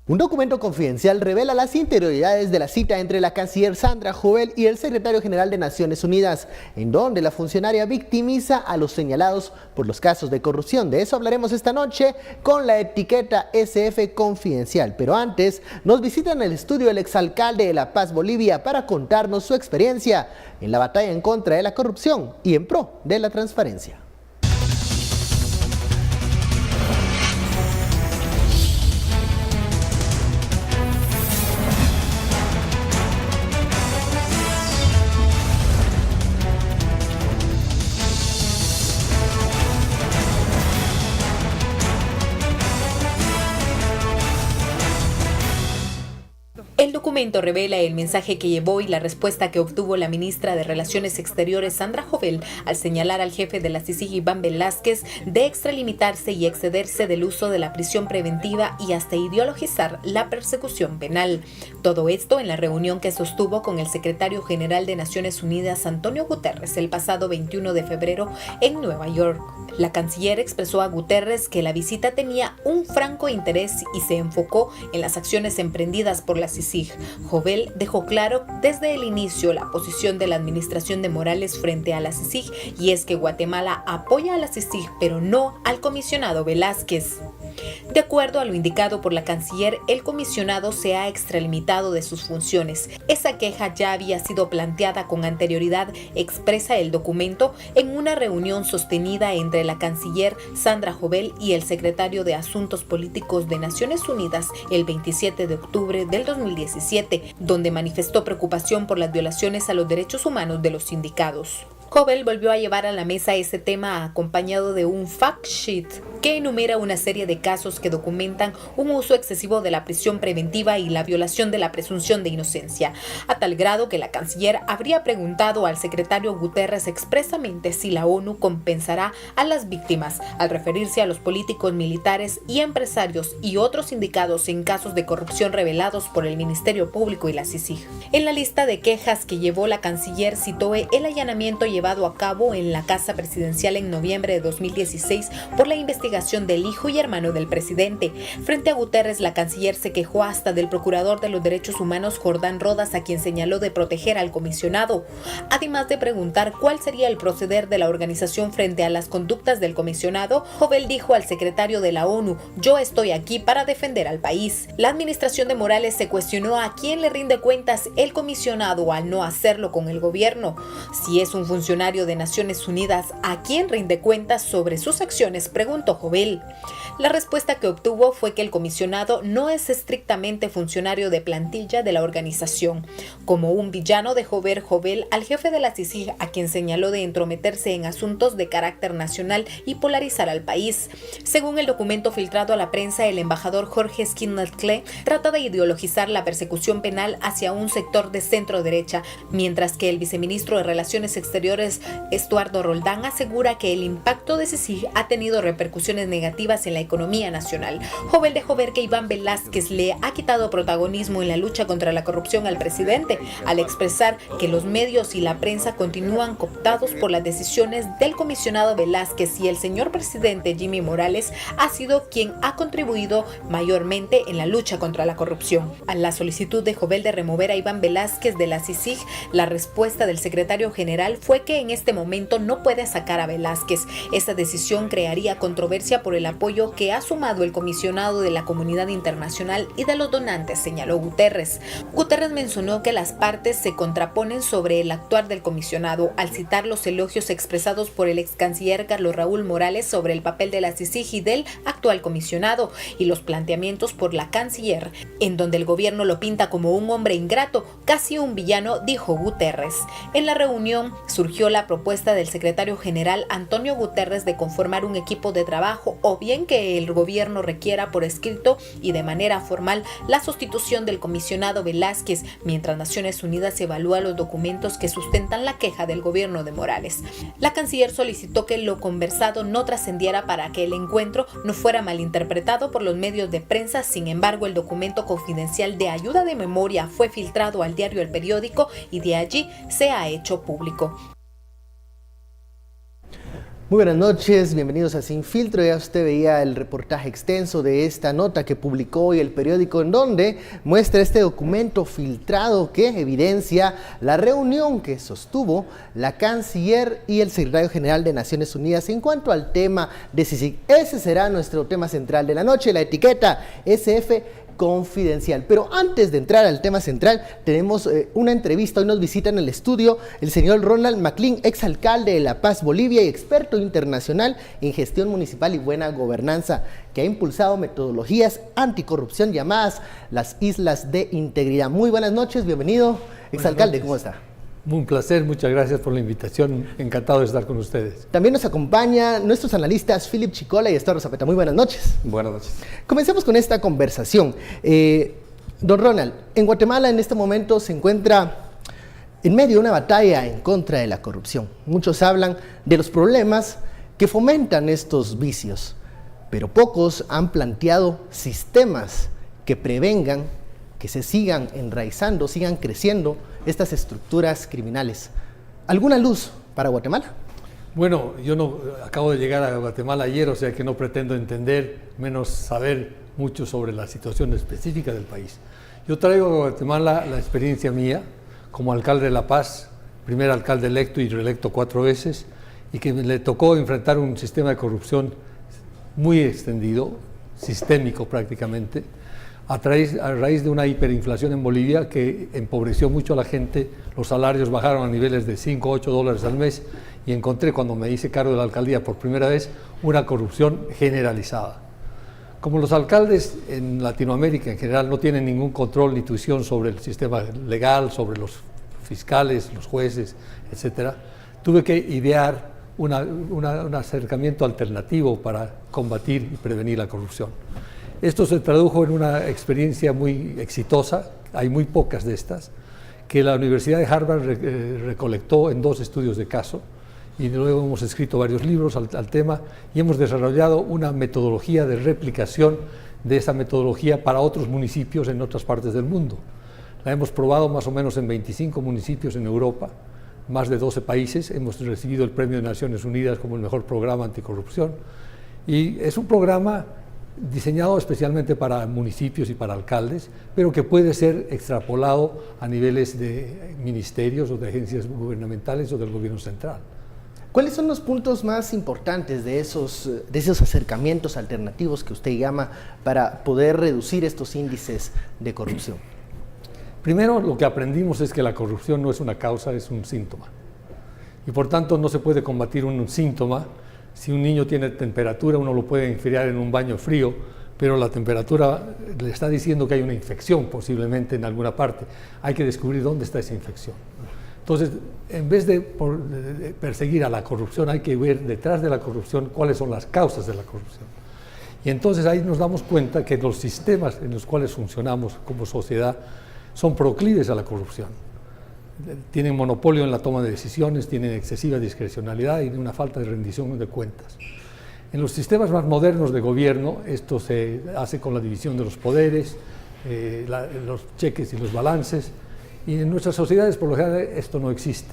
Un documento confidencial revela las interioridades de la cita entre la canciller Sandra Jovel y el secretario general de Naciones Unidas, en donde la funcionaria victimiza a los señalados por los casos de corrupción. De eso hablaremos esta noche con la etiqueta SF Confidencial. Pero antes, nos visita en el estudio el exalcalde de La Paz, Bolivia, para contarnos su experiencia en la batalla en contra de la corrupción y en pro de la transparencia. El documento revela el mensaje que llevó y la respuesta que obtuvo la ministra de Relaciones Exteriores, Sandra Jovel, al señalar al jefe de la CICIG, Iván Velázquez, de extralimitarse y excederse del uso de la prisión preventiva y hasta ideologizar la persecución penal. Todo esto en la reunión que sostuvo con el secretario general de Naciones Unidas, Antonio Guterres, el pasado 21 de febrero en Nueva York. La canciller expresó a Guterres que la visita tenía un franco interés y se enfocó en las acciones emprendidas por la CICIG. Jovel dejó claro desde el inicio la posición de la administración de Morales frente a la CICIG, y es que Guatemala apoya a la CICIG pero no al comisionado Velázquez. De acuerdo a lo indicado por la canciller, el comisionado se ha extralimitado de sus funciones. Esa queja ya había sido planteada con anterioridad, expresa el documento, en una reunión sostenida entre la canciller Sandra Jovel y el secretario de Asuntos Políticos de Naciones Unidas el 27 de octubre del 2017, donde manifestó preocupación por las violaciones a los derechos humanos de los indicados. Jovel volvió a llevar a la mesa ese tema acompañado de un fact sheet que enumera una serie de casos que documentan un uso excesivo de la prisión preventiva y la violación de la presunción de inocencia, a tal grado que la canciller habría preguntado al secretario Guterres expresamente si la ONU compensará a las víctimas, al referirse a los políticos, militares y empresarios y otros indicados en casos de corrupción revelados por el Ministerio Público y la CICIG. En la lista de quejas que llevó la canciller citó el allanamiento llevado a cabo en la Casa Presidencial en noviembre de 2016 por la investigación del hijo y hermano del presidente. Frente a Guterres, la canciller se quejó hasta del procurador de los derechos humanos, Jordán Rodas, a quien señaló de proteger al comisionado, además de preguntar cuál sería el proceder de la organización frente a las conductas del comisionado. Jovel dijo al secretario de la ONU: "Yo estoy aquí para defender al país". La administración de Morales se cuestionó a quién le rinde cuentas el comisionado al no hacerlo con el gobierno. Si es un funcionario de Naciones Unidas, ¿a quién rinde cuentas sobre sus acciones?, preguntó Jovel. La respuesta que obtuvo fue que el comisionado no es estrictamente funcionario de plantilla de la organización. Como un villano dejó ver Jovel al jefe de la CICIG, a quien señaló de entrometerse en asuntos de carácter nacional y polarizar al país. Según el documento filtrado a la prensa, el embajador Jorge Skinner-Cle trata de ideologizar la persecución penal hacia un sector de centro derecha, mientras que el viceministro de Relaciones Exteriores, Estuardo Roldán, asegura que el impacto de CICIG ha tenido repercusiones negativas en la economía nacional. Jovel dejó ver que Iván Velázquez le ha quitado protagonismo en la lucha contra la corrupción al presidente, al expresar que los medios y la prensa continúan cooptados por las decisiones del comisionado Velázquez y el señor presidente Jimmy Morales ha sido quien ha contribuido mayormente en la lucha contra la corrupción. A la solicitud de Jovel de remover a Iván Velázquez de la CICIG, la respuesta del secretario general fue que en este momento no puede sacar a Velázquez. Esta decisión crearía controversia por el apoyo que ha sumado el comisionado de la comunidad internacional y de los donantes, señaló Guterres. Guterres mencionó que las partes se contraponen sobre el actuar del comisionado al citar los elogios expresados por el ex canciller Carlos Raúl Morales sobre el papel de la CICIG y del actual comisionado, y los planteamientos por la canciller, en donde el gobierno lo pinta como un hombre ingrato, casi un villano, dijo Guterres. En la reunión surgió la propuesta del secretario general Antonio Guterres de conformar un equipo de trabajo, o bien que el gobierno requiera por escrito y de manera formal la sustitución del comisionado Velázquez, mientras Naciones Unidas evalúa los documentos que sustentan la queja del gobierno de Morales. La canciller solicitó que lo conversado no trascendiera para que el encuentro no fuera malinterpretado por los medios de prensa. Sin embargo, el documento confidencial de ayuda de memoria fue filtrado al diario El Periódico y de allí se ha hecho público. Muy buenas noches, bienvenidos a Sin Filtro. Ya usted veía el reportaje extenso de esta nota que publicó hoy el periódico, en donde muestra este documento filtrado que evidencia la reunión que sostuvo la canciller y el secretario general de Naciones Unidas en cuanto al tema de CICIG. Ese será nuestro tema central de la noche, la etiqueta SF confidencial. Pero antes de entrar al tema central, tenemos una entrevista. Hoy nos visita en el estudio el señor Ronald McLean, exalcalde de La Paz, Bolivia, y experto internacional en gestión municipal y buena gobernanza, que ha impulsado metodologías anticorrupción llamadas las Islas de Integridad. Muy buenas noches, bienvenido, exalcalde, ¿cómo está? Un placer, muchas gracias por la invitación, encantado de estar con ustedes. También nos acompañan nuestros analistas Philip Chicola y Estuardo Zapeta. Muy buenas noches. Buenas noches. Comencemos con esta conversación. Don Ronald, en Guatemala en este momento se encuentra en medio de una batalla en contra de la corrupción. Muchos hablan de los problemas que fomentan estos vicios, pero pocos han planteado sistemas que prevengan que se sigan enraizando, sigan creciendo estas estructuras criminales. ¿Alguna luz para Guatemala? Bueno, yo no acabo de llegar a Guatemala ayer, o sea que no pretendo entender, menos saber mucho sobre la situación específica del país. Yo traigo a Guatemala la experiencia mía como alcalde de La Paz, primer alcalde electo y reelecto 4 veces, y que le tocó enfrentar un sistema de corrupción muy extendido, sistémico prácticamente, a raíz de una hiperinflación en Bolivia que empobreció mucho a la gente. Los salarios bajaron a niveles de 5 o 8 dólares al mes, y encontré, cuando me hice cargo de la alcaldía por primera vez, una corrupción generalizada. Como los alcaldes en Latinoamérica en general no tienen ningún control ni intuición sobre el sistema legal, sobre los fiscales, los jueces, etc., tuve que idear un acercamiento alternativo para combatir y prevenir la corrupción. Esto se tradujo en una experiencia muy exitosa, hay muy pocas de estas, que la Universidad de Harvard recolectó en 2 estudios de caso, y luego hemos escrito varios libros al tema, y hemos desarrollado una metodología de replicación de esa metodología para otros municipios en otras partes del mundo. La hemos probado más o menos en 25 municipios en Europa, más de 12 países, hemos recibido el Premio de Naciones Unidas como el mejor programa anticorrupción, y es un programa diseñado especialmente para municipios y para alcaldes, pero que puede ser extrapolado a niveles de ministerios o de agencias gubernamentales o del gobierno central. ¿Cuáles son los puntos más importantes de esos acercamientos alternativos que usted llama para poder reducir estos índices de corrupción? Primero, lo que aprendimos es que la corrupción no es una causa, es un síntoma. Y por tanto no se puede combatir un síntoma. Si un niño tiene temperatura, uno lo puede enfriar en un baño frío, pero la temperatura le está diciendo que hay una infección posiblemente en alguna parte. Hay que descubrir dónde está esa infección. Entonces, en vez de perseguir a la corrupción, hay que ver detrás de la corrupción cuáles son las causas de la corrupción. Y entonces ahí nos damos cuenta que los sistemas en los cuales funcionamos como sociedad son proclives a la corrupción. Tienen monopolio en la toma de decisiones, tienen excesiva discrecionalidad y una falta de rendición de cuentas. En los sistemas más modernos de gobierno, esto se hace con la división de los poderes, los cheques y los balances, y en nuestras sociedades por lo general esto no existe.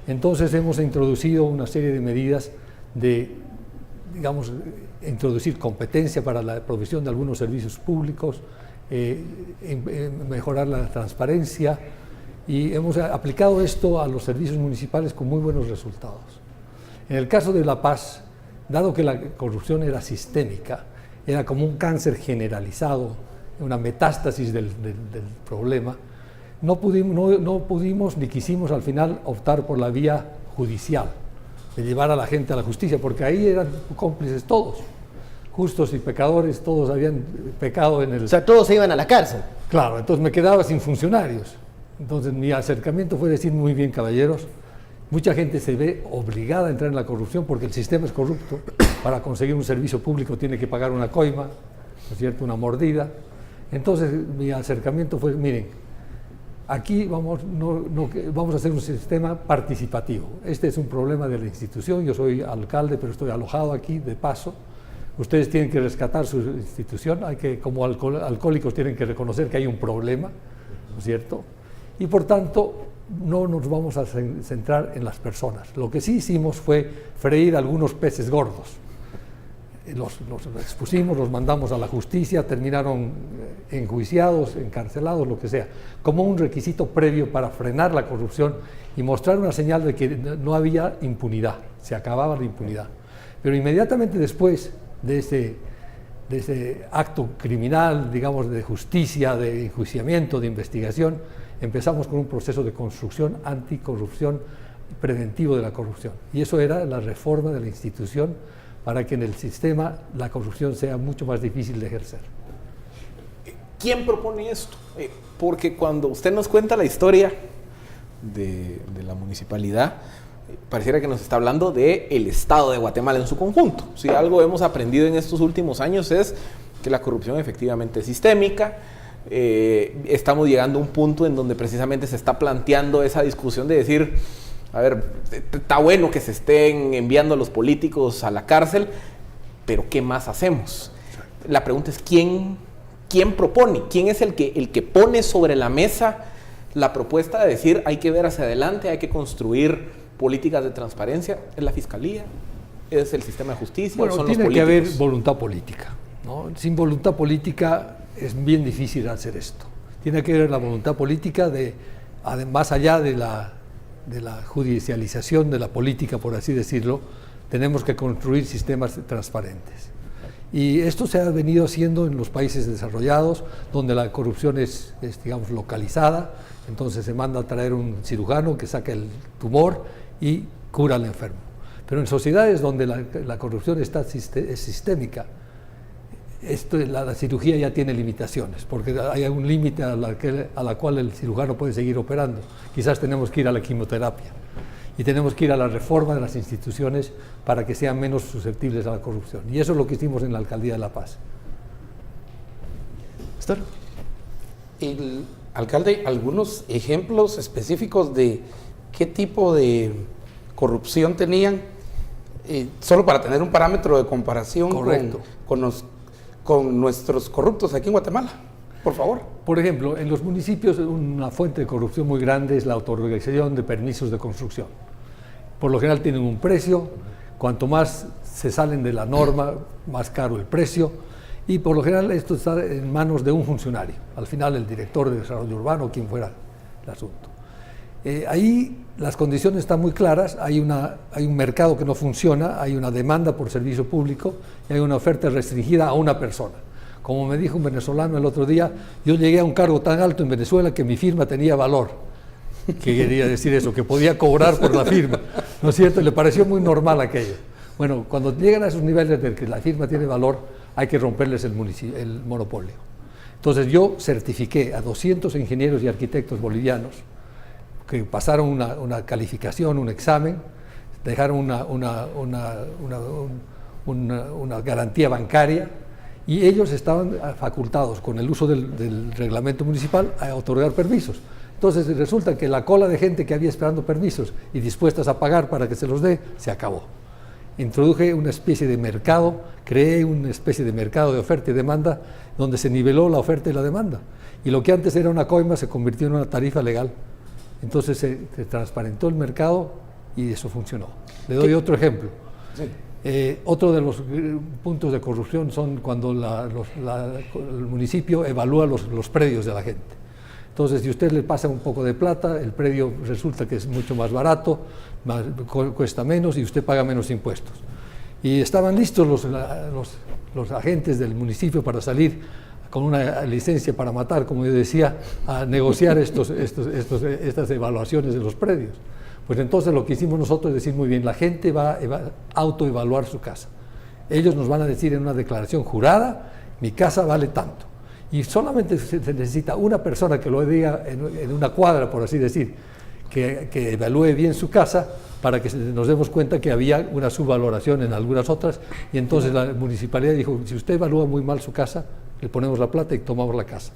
Entonces hemos introducido una serie de medidas de, digamos, introducir competencia para la provisión de algunos servicios públicos, mejorar la transparencia, y hemos aplicado esto a los servicios municipales con muy buenos resultados. En el caso de La Paz, dado que la corrupción era sistémica, era como un cáncer generalizado, una metástasis del problema, no pudimos ni quisimos al final optar por la vía judicial, de llevar a la gente a la justicia, porque ahí eran cómplices todos, justos y pecadores, todos habían pecado en el... O sea, todos se iban a la cárcel. Claro, entonces me quedaba sin funcionarios. Entonces mi acercamiento fue decir, muy bien, caballeros, mucha gente se ve obligada a entrar en la corrupción porque el sistema es corrupto. Para conseguir un servicio público tiene que pagar una coima, ¿no es cierto?, una mordida. Entonces mi acercamiento fue, miren, aquí vamos a hacer un sistema participativo. Este es un problema de la institución, yo soy alcalde, pero estoy alojado aquí de paso. Ustedes tienen que rescatar su institución, como alcohólicos tienen que reconocer que hay un problema, ¿no es cierto? Y por tanto, no nos vamos a centrar en las personas. Lo que sí hicimos fue freír algunos peces gordos. Los expusimos, los mandamos a la justicia, terminaron enjuiciados, encarcelados, lo que sea, como un requisito previo para frenar la corrupción y mostrar una señal de que no había impunidad, se acababa la impunidad. Pero inmediatamente después de ese acto criminal, digamos, de justicia, de enjuiciamiento, de investigación, empezamos con un proceso de construcción anticorrupción preventivo de la corrupción. Y eso era la reforma de la institución para que en el sistema la corrupción sea mucho más difícil de ejercer. ¿Quién propone esto? Porque cuando usted nos cuenta la historia de la municipalidad, pareciera que nos está hablando del Estado de Guatemala en su conjunto. Si algo hemos aprendido en estos últimos años es que la corrupción efectivamente es sistémica. Estamos llegando a un punto en donde precisamente se está planteando esa discusión de decir, a ver, está bueno que se estén enviando a los políticos a la cárcel, pero ¿qué más hacemos? La pregunta es ¿quién propone? ¿Quién es el que pone sobre la mesa la propuesta de decir hay que ver hacia adelante, hay que construir políticas de transparencia? ¿Es la Fiscalía? ¿Es el sistema de justicia? Bueno, ¿son los tiene que políticos? haber voluntad política, ¿no? Sin voluntad política es bien difícil hacer esto. Tiene que haber la voluntad política más allá de la judicialización de la política, por así decirlo, tenemos que construir sistemas transparentes. Y esto se ha venido haciendo en los países desarrollados, donde la corrupción es digamos, localizada, entonces se manda a traer un cirujano que saca el tumor y cura al enfermo. Pero en sociedades donde la corrupción es sistémica, la cirugía ya tiene limitaciones, porque hay un límite a la cual el cirujano puede seguir operando. Quizás tenemos que ir a la quimioterapia y tenemos que ir a la reforma de las instituciones para que sean menos susceptibles a la corrupción. Y eso es lo que hicimos en la Alcaldía de La Paz. ¿Pastor? El alcalde, algunos ejemplos específicos de qué tipo de corrupción tenían, solo para tener un parámetro de comparación con nuestros corruptos aquí en Guatemala, por favor. Por ejemplo, en los municipios una fuente de corrupción muy grande es la otorgación de permisos de construcción. Por lo general tienen un precio, cuanto más se salen de la norma, más caro el precio, y por lo general esto está en manos de un funcionario, al final el director de desarrollo urbano, quien fuera el asunto. Ahí las condiciones están muy claras, hay un mercado que no funciona, hay una demanda por servicio público y hay una oferta restringida a una persona. Como me dijo un venezolano el otro día, yo llegué a un cargo tan alto en Venezuela que mi firma tenía valor. ¿Qué quería decir eso? Que podía cobrar por la firma, ¿no es cierto? Y le pareció muy normal aquello. Bueno, cuando llegan a esos niveles de que la firma tiene valor, hay que romperles el monopolio. Entonces yo certifiqué a 200 ingenieros y arquitectos bolivianos que pasaron una calificación, un examen, dejaron una garantía bancaria y ellos estaban facultados con el uso del reglamento municipal a otorgar permisos. Entonces resulta que la cola de gente que había esperando permisos y dispuestas a pagar para que se los dé, se acabó. Introduje una especie de mercado, creé una especie de mercado de oferta y demanda donde se niveló la oferta y la demanda. Y lo que antes era una coima se convirtió en una tarifa legal. Entonces se transparentó el mercado y eso funcionó. Le doy otro ejemplo. Sí. Otro de los puntos de corrupción son cuando el municipio evalúa los predios de la gente. Entonces, si usted le pasa un poco de plata, el predio resulta que es mucho más barato, cuesta menos y usted paga menos impuestos. Y estaban listos los agentes del municipio para salir con una licencia para matar, como yo decía, a negociar estas evaluaciones de los predios. Pues entonces lo que hicimos nosotros es decir, muy bien, la gente va a autoevaluar su casa. Ellos nos van a decir en una declaración jurada, mi casa vale tanto. Y solamente se necesita una persona que lo diga en una cuadra, por así decir, que evalúe bien su casa para que nos demos cuenta que había una subvaloración en algunas otras. Y entonces la municipalidad dijo, si usted evalúa muy mal su casa, le ponemos la plata y tomamos la casa.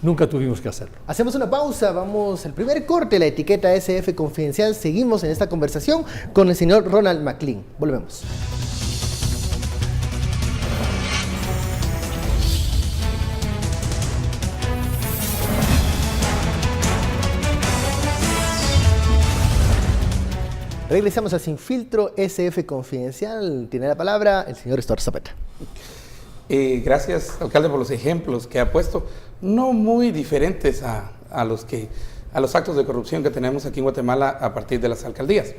Nunca tuvimos que hacerlo. Hacemos una pausa, vamos al primer corte, la etiqueta SF Confidencial. Seguimos en esta conversación con el señor Ronald McLean. Volvemos. Regresamos a Sin Filtro SF Confidencial. Tiene la palabra el señor Stuart Zapata. Gracias, alcalde, por los ejemplos que ha puesto, no muy diferentes a los actos de corrupción que tenemos aquí en Guatemala a partir de las alcaldías.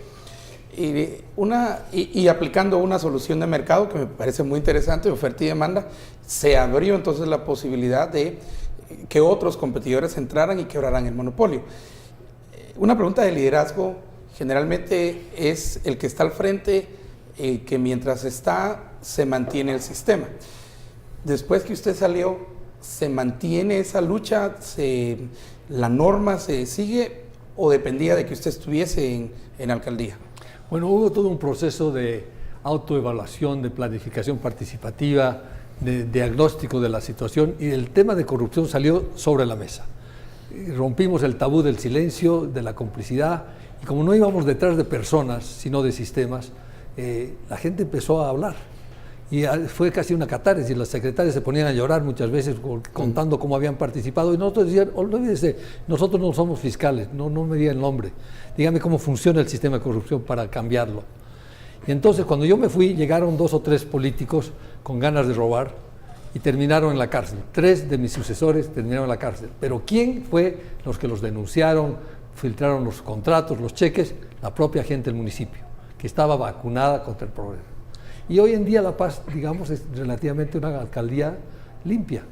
Y aplicando una solución de mercado que me parece muy interesante, oferta y demanda, se abrió entonces la posibilidad de que otros competidores entraran y quebraran el monopolio. Una pregunta de liderazgo generalmente es el que está al frente, que mientras está, se mantiene el sistema. Después que usted salió, ¿se mantiene esa lucha? ¿La norma se sigue o dependía de que usted estuviese en alcaldía? Bueno, hubo todo un proceso de autoevaluación, de planificación participativa, de diagnóstico de la situación, y el tema de corrupción salió sobre la mesa. Rompimos el tabú del silencio, de la complicidad, y como no íbamos detrás de personas, sino de sistemas, la gente empezó a hablar. Y fue casi una catarsis, y las secretarias se ponían a llorar muchas veces contando cómo habían participado, y nosotros decían, olvídese, nosotros no somos fiscales, no me digan el nombre, dígame cómo funciona el sistema de corrupción para cambiarlo. Y entonces cuando yo me fui, llegaron 2 o 3 políticos con ganas de robar y terminaron en la cárcel. 3 de mis sucesores terminaron en la cárcel. Pero ¿quién fue los que los denunciaron, filtraron los contratos, los cheques? La propia gente del municipio, que estaba vacunada contra el problema. Y hoy en día La Paz, digamos, es relativamente una alcaldía limpia,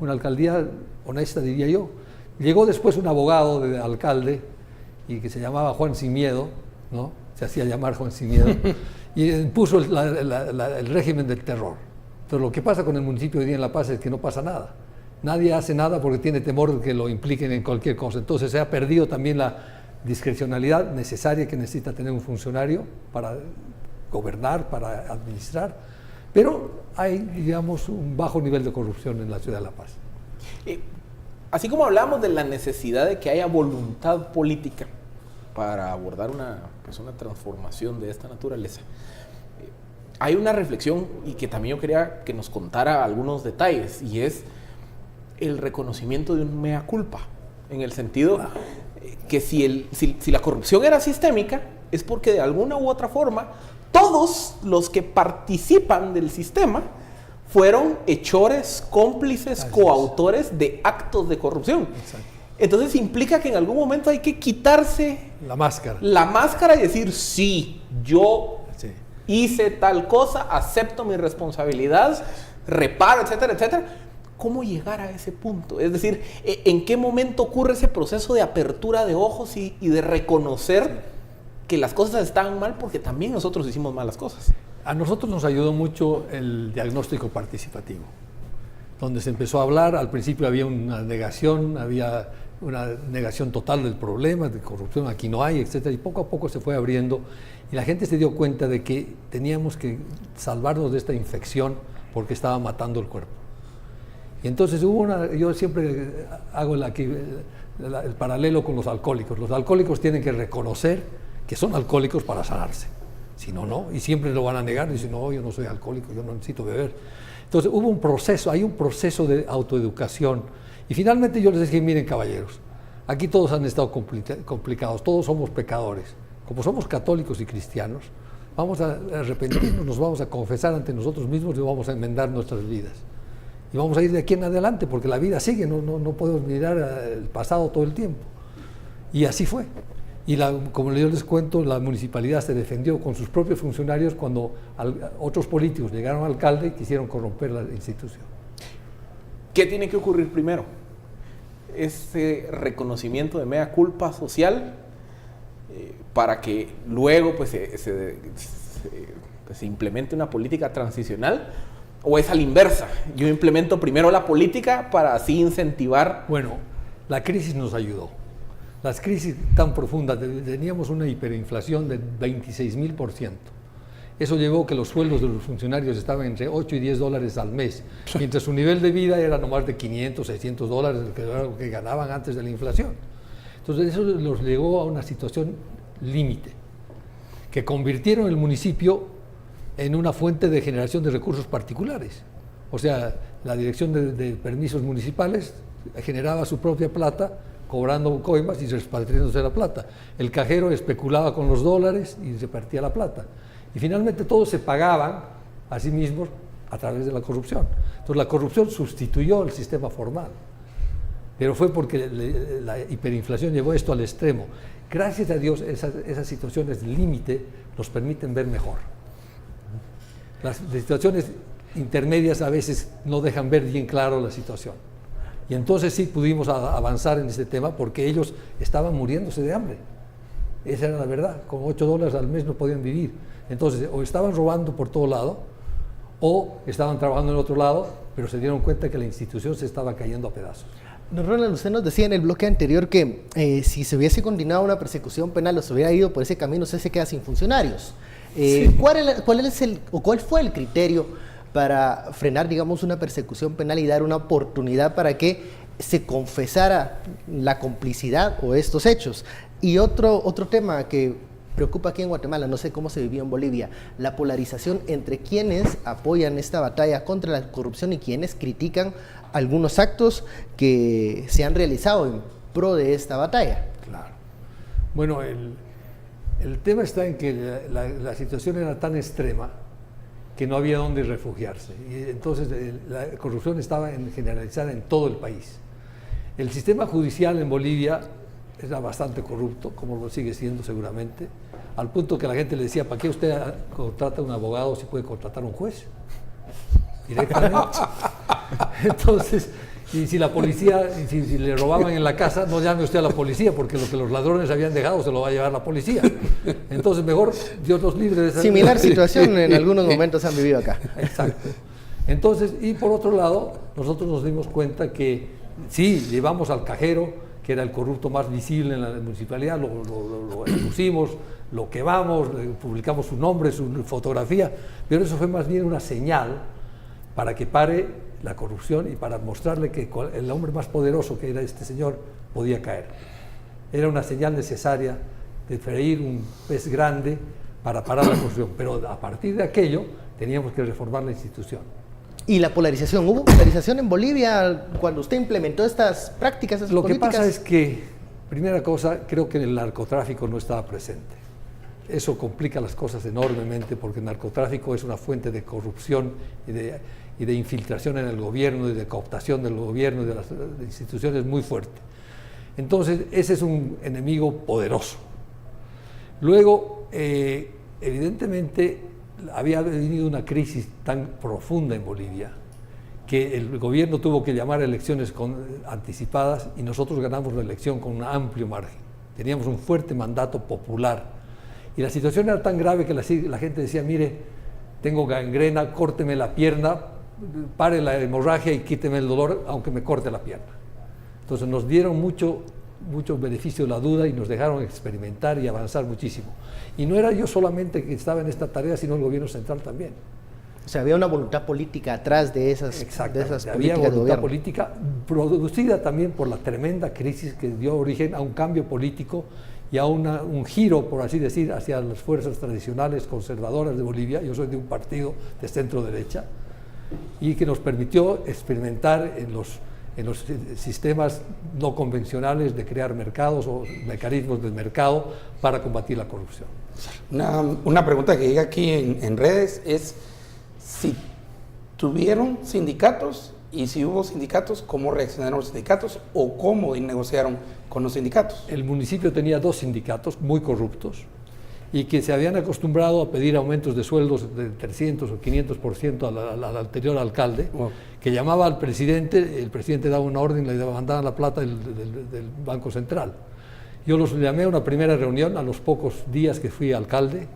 una alcaldía honesta, diría yo. Llegó después un abogado de alcalde, y que se llamaba Juan Sin Miedo, ¿no? Se hacía llamar Juan Sin Miedo, y impuso el régimen del terror. Entonces lo que pasa con el municipio hoy día en La Paz es que no pasa nada. Nadie hace nada porque tiene temor de que lo impliquen en cualquier cosa. Entonces se ha perdido también la discrecionalidad necesaria que necesita tener un funcionario para gobernar, para administrar, pero hay, digamos, un bajo nivel de corrupción en la ciudad de La Paz. Así como hablamos de la necesidad de que haya voluntad política para abordar una transformación de esta naturaleza, hay una reflexión y que también yo quería que nos contara algunos detalles, y es el reconocimiento de un mea culpa, en el sentido que si la corrupción era sistémica, es porque de alguna u otra forma todos los que participan del sistema fueron hechores, cómplices, coautores de actos de corrupción. Exacto. Entonces implica que en algún momento hay que quitarse La máscara. la máscara y decir, sí, yo hice tal cosa, acepto mi responsabilidad, reparo, etcétera, etcétera. ¿Cómo llegar a ese punto? Es decir, ¿en qué momento ocurre ese proceso de apertura de ojos y de reconocer que las cosas estaban mal porque también nosotros hicimos malas cosas? A nosotros nos ayudó mucho el diagnóstico participativo, donde se empezó a hablar. Al principio había una negación total del problema, de corrupción, aquí no hay, etcétera, y poco a poco se fue abriendo, y la gente se dio cuenta de que teníamos que salvarnos de esta infección porque estaba matando el cuerpo. Y entonces yo siempre hago el paralelo con los alcohólicos. Los alcohólicos tienen que reconocer que son alcohólicos para sanarse. Si no, no. Y siempre lo van a negar. Dicen, no, yo no soy alcohólico, yo no necesito beber. Entonces hay un proceso de autoeducación. Y finalmente yo les dije, miren caballeros, aquí todos han estado complicados, todos somos pecadores. Como somos católicos y cristianos, vamos a arrepentirnos, nos vamos a confesar ante nosotros mismos y vamos a enmendar nuestras vidas. Y vamos a ir de aquí en adelante, porque la vida sigue, no podemos mirar el pasado todo el tiempo. Y así fue. Y como yo les cuento, la municipalidad se defendió con sus propios funcionarios cuando otros políticos llegaron al alcalde y quisieron corromper la institución. ¿Qué tiene que ocurrir primero? Ese reconocimiento de mea culpa social para que luego pues, se implemente una política transicional, ¿o es a la inversa? Yo implemento primero la política para así incentivar. Bueno, la crisis nos ayudó. Las crisis tan profundas, teníamos una hiperinflación de 26,000%. Eso llevó que los sueldos de los funcionarios estaban entre 8 y 10 dólares al mes, mientras su nivel de vida era no más de 500, 600 dólares, que era lo que ganaban antes de la inflación. Entonces eso los llevó a una situación límite, que convirtieron el municipio en una fuente de generación de recursos particulares. O sea, la Dirección de Permisos Municipales generaba su propia plata cobrando coimas y repatriándose la plata. El cajero especulaba con los dólares y repartía la plata. Y finalmente todos se pagaban a sí mismos a través de la corrupción. Entonces la corrupción sustituyó el sistema formal, pero fue porque la hiperinflación llevó esto al extremo. Gracias a Dios esas situaciones límite nos permiten ver mejor. Las situaciones intermedias a veces no dejan ver bien claro la situación. Y entonces sí pudimos avanzar en este tema porque ellos estaban muriéndose de hambre. Esa era la verdad. Con $8 al mes no podían vivir. Entonces o estaban robando por todo lado o estaban trabajando en otro lado, pero se dieron cuenta que la institución se estaba cayendo a pedazos. Don Ronald, usted nos decía en el bloque anterior que si se hubiese continuado una persecución penal o se hubiera ido por ese camino, usted se queda sin funcionarios. Sí. ¿Cuál fue el criterio para frenar, digamos, una persecución penal y dar una oportunidad para que se confesara la complicidad o estos hechos? Y otro tema que preocupa aquí en Guatemala, no sé cómo se vivió en Bolivia, la polarización entre quienes apoyan esta batalla contra la corrupción y quienes critican algunos actos que se han realizado en pro de esta batalla. Claro. Bueno, el tema está en que la situación era tan extrema que no había dónde refugiarse. Y entonces la corrupción estaba generalizada en todo el país. El sistema judicial en Bolivia era bastante corrupto, como lo sigue siendo seguramente, al punto que la gente le decía, ¿para qué usted contrata un abogado si puede contratar un juez? Directamente. Entonces, y si la policía, si le robaban en la casa, no llame usted a la policía, porque lo que los ladrones habían dejado se lo va a llevar la policía. Entonces, mejor Dios los libre de esa... Similar situación en algunos momentos han vivido acá. Exacto. Entonces, y por otro lado, nosotros nos dimos cuenta que sí, llevamos al cajero, que era el corrupto más visible en la municipalidad, lo expusimos, lo quemamos, publicamos su nombre, su fotografía, pero eso fue más bien una señal para que pare la corrupción y para mostrarle que el hombre más poderoso, que era este señor, podía caer. Era una señal necesaria de freír un pez grande para parar la corrupción, pero a partir de aquello teníamos que reformar la institución. ¿Y la polarización? ¿Hubo polarización en Bolivia cuando usted implementó estas prácticas, estas políticas? Lo que pasa es que, primera cosa, creo que el narcotráfico no estaba presente. Eso complica las cosas enormemente porque el narcotráfico es una fuente de corrupción y de infiltración en el gobierno y de cooptación del gobierno y de las instituciones muy fuerte. Entonces, ese es un enemigo poderoso. Luego, evidentemente, había venido una crisis tan profunda en Bolivia que el gobierno tuvo que llamar a elecciones anticipadas y nosotros ganamos la elección con un amplio margen. Teníamos un fuerte mandato popular y la situación era tan grave que la gente decía, mire, tengo gangrena, córteme la pierna, pare la hemorragia y quíteme el dolor aunque me corte la pierna. Entonces nos dieron mucho beneficio de la duda y nos dejaron experimentar y avanzar muchísimo. Y no era yo solamente que estaba en esta tarea, sino el gobierno central también. O sea, había una voluntad política atrás de esas políticas había de voluntad gobierno. política producida también por la tremenda crisis que dio origen a un cambio político y a un giro, por así decir, hacia las fuerzas tradicionales conservadoras de Bolivia. Yo soy de un partido de centro derecha y que nos permitió experimentar en los sistemas no convencionales de crear mercados o mecanismos del mercado para combatir la corrupción. Una pregunta que llega aquí en redes es si tuvieron sindicatos y si hubo sindicatos, ¿cómo reaccionaron los sindicatos o cómo negociaron con los sindicatos? El municipio tenía 2 sindicatos muy corruptos y que se habían acostumbrado a pedir aumentos de sueldos de 300 o 500% al anterior alcalde, que llamaba al presidente, el presidente daba una orden y le mandaban la plata del Banco Central. Yo los llamé a una primera reunión a los pocos días que fui alcalde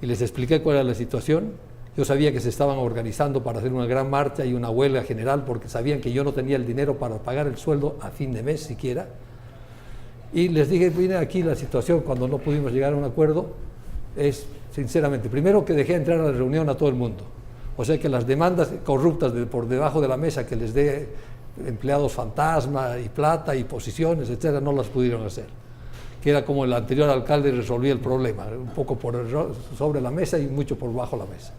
y les expliqué cuál era la situación. Yo sabía que se estaban organizando para hacer una gran marcha y una huelga general porque sabían que yo no tenía el dinero para pagar el sueldo a fin de mes siquiera. Y les dije, vine aquí la situación cuando no pudimos llegar a un acuerdo es, sinceramente, primero que dejé entrar a la reunión a todo el mundo. O sea que las demandas corruptas por debajo de la mesa que les dé empleados fantasma y plata y posiciones, etcétera, no las pudieron hacer. Que era como el anterior alcalde resolvía el problema, un poco sobre la mesa y mucho por bajo la mesa.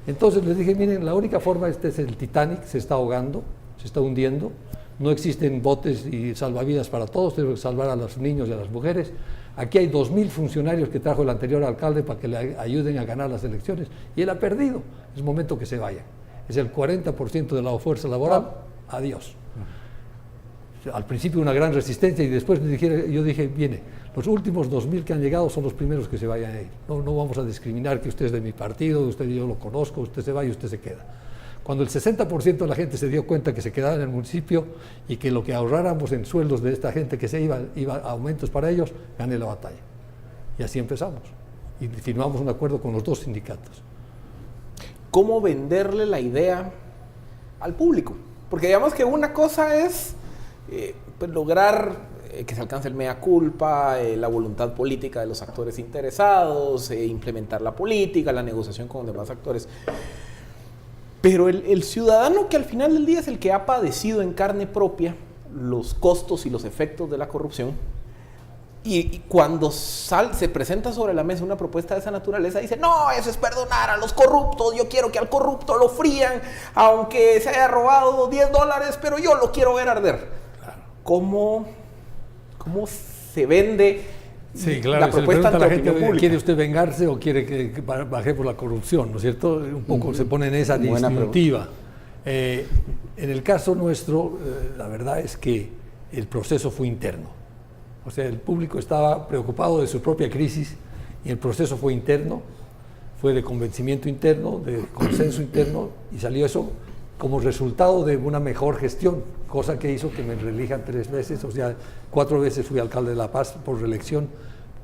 Entonces les dije, miren, la única forma, este es el Titanic, se está ahogando, se está hundiendo, No existen botes y salvavidas para todos, tenemos que salvar a los niños y a las mujeres. Aquí hay 2.000 funcionarios que trajo el anterior alcalde para que le ayuden a ganar las elecciones y él ha perdido. Es momento que se vayan. Es el 40% de la fuerza laboral. Adiós. Al principio una gran resistencia y después yo dije, viene, los últimos 2.000 que han llegado son los primeros que se vayan a ir. No vamos a discriminar que usted es de mi partido, usted y yo lo conozco, usted se va y usted se queda. Cuando el 60% de la gente se dio cuenta que se quedaba en el municipio y que lo que ahorráramos en sueldos de esta gente que se iba a aumentos para ellos, gané la batalla. Y así empezamos. Y firmamos un acuerdo con los 2 sindicatos. ¿Cómo venderle la idea al público? Porque digamos que una cosa es pues lograr que se alcance el mea culpa, la voluntad política de los actores interesados, implementar la política, la negociación con demás actores. Pero el ciudadano que al final del día es el que ha padecido en carne propia los costos y los efectos de la corrupción, y cuando se presenta sobre la mesa una propuesta de esa naturaleza, dice, no, eso es perdonar a los corruptos, yo quiero que al corrupto lo frían, aunque se haya robado $10, pero yo lo quiero ver arder. Claro. ¿Cómo se vende? Sí, claro, la propuesta ante la opinión pública? ¿Quiere usted vengarse o quiere que bajemos la corrupción? ¿No es cierto? Un poco se pone en esa disyuntiva. En el caso nuestro, la verdad es que el proceso fue interno. O sea, el público estaba preocupado de su propia crisis y el proceso fue interno, fue de convencimiento interno, de consenso interno, y salió eso como resultado de una mejor gestión, cosa que hizo que me reelijan 3 veces, o sea, 4 veces fui alcalde de La Paz por reelección,